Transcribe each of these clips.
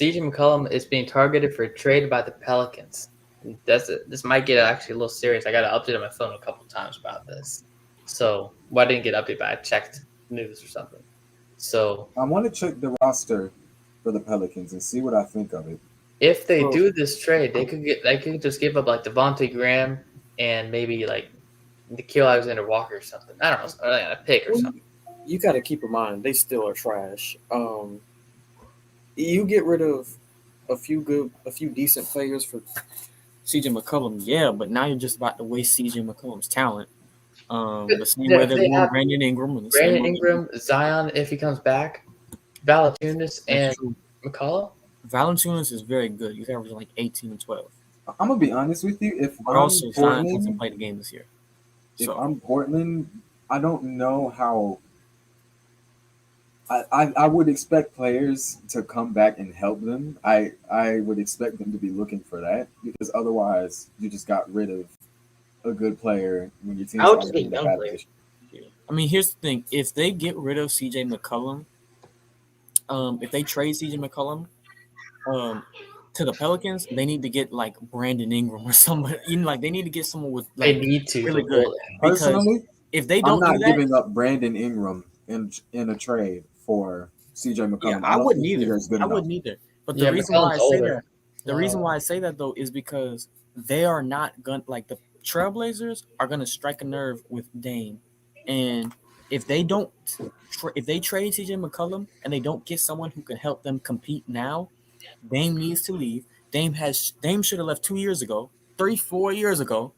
CJ McCollum is being targeted for trade by the Pelicans. This might get actually a little serious. I got to update on my phone a couple times about this. So, I didn't get updated, but I checked news or something. So, I want to check the roster for the Pelicans and see what I think of it. if they Well, do this trade, they could just give up like Devontae Graham and maybe like Nikhil Alexander Walker or something. I don't know, or like a pick or something. you got to keep in mind they still are trash. You get rid of a few decent players for CJ McCollum, yeah, but now you're just about to waste CJ McCollum's talent. The same way they're They doing have Brandon Ingram, and the same Brandon way Ingram, Zion if he comes back, Valanciunas, that's and true. McCollum. Valanciunas is very good. He's averaging like 18 and 12. I'm gonna be honest with you. But also Zion hasn't played a game this year. If So I'm Portland, I don't know how. I would expect players to come back and help them. I would expect them to be looking for that because otherwise you just got rid of a good player when your team's I would just already get in a young bad players. position. I mean, here's the thing: if they get rid of CJ McCollum, if they trade CJ McCollum, to the Pelicans, they need to get like Brandon Ingram or somebody. Like they need to get someone with They like need to. really good because Personally, if they I'm don't do not that, giving up Brandon Ingram in a trade for CJ yeah, McCollum. I I don't wouldn't think either. CJ is good I enough. wouldn't either. But the Yeah, reason why McCollum's I say older. that, the reason why I say that though is because they are not going like the Trailblazers are going to strike a nerve with Dame, and if they don't, if they trade CJ McCollum and they don't get someone who can help them compete now, Dame needs to leave. Dame should have left 2 years ago, 3, 4 years ago.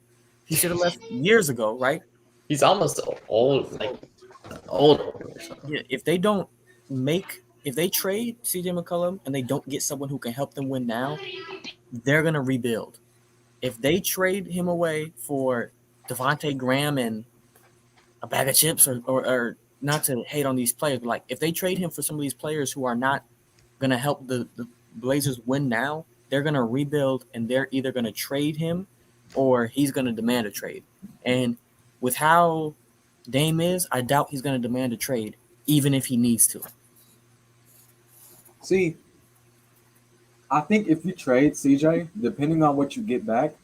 He should have left years ago, right? He's almost old, like old or something. Yeah. If they trade CJ McCollum and they don't get someone who can help them win now, they're gonna rebuild. If they trade him away for Devontae Graham and a bag of chips, or not to hate on these players, but like if they trade him for some of these players who are not gonna help the Blazers win now, they're gonna rebuild and they're either gonna trade him or he's gonna demand a trade. And with how Dame is, I doubt he's gonna demand a trade, even if he needs to. See, I think if you trade CJ, depending on what you get back,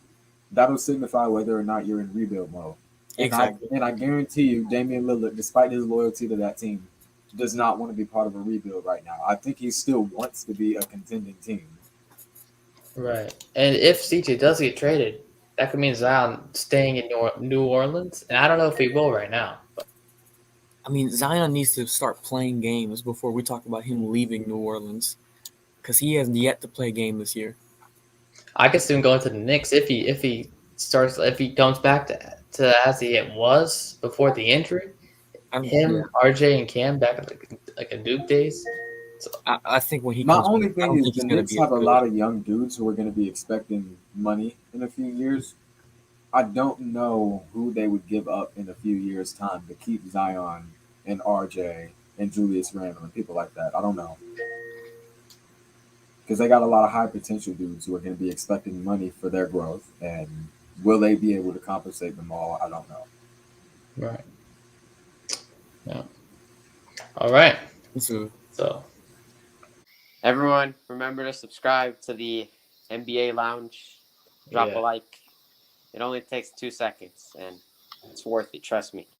that'll signify whether or not you're in rebuild mode. Exactly. And I guarantee you, Damian Lillard, despite his loyalty to that team, does not want to be part of a rebuild right now. I think he still wants to be a contending team. Right. And if CJ does get traded, that could mean Zion staying in New Orleans, and I don't know if he will right now. But I mean, Zion needs to start playing games before we talk about him leaving New Orleans, because he has yet to play a game this year. I could see him going to the Knicks if he comes back to as he was before the injury. Yeah. RJ, and Cam back at like a Duke days. So, I think when he My comes only back, I thing don't is think the he's going to Knicks be as have a good. lot of young dudes who are going to be expecting money in a few years. I don't know who they would give up in a few years' time to keep Zion and RJ and Julius Randle and people like that. I don't know. Because they got a lot of high potential dudes who are going to be expecting money for their growth. And will they be able to compensate them all? I don't know. right. Yeah. All right. So, So Everyone, remember to subscribe to the NBA Lounge. Drop a yeah. like. It only takes 2 seconds, and it's worth it. Trust me.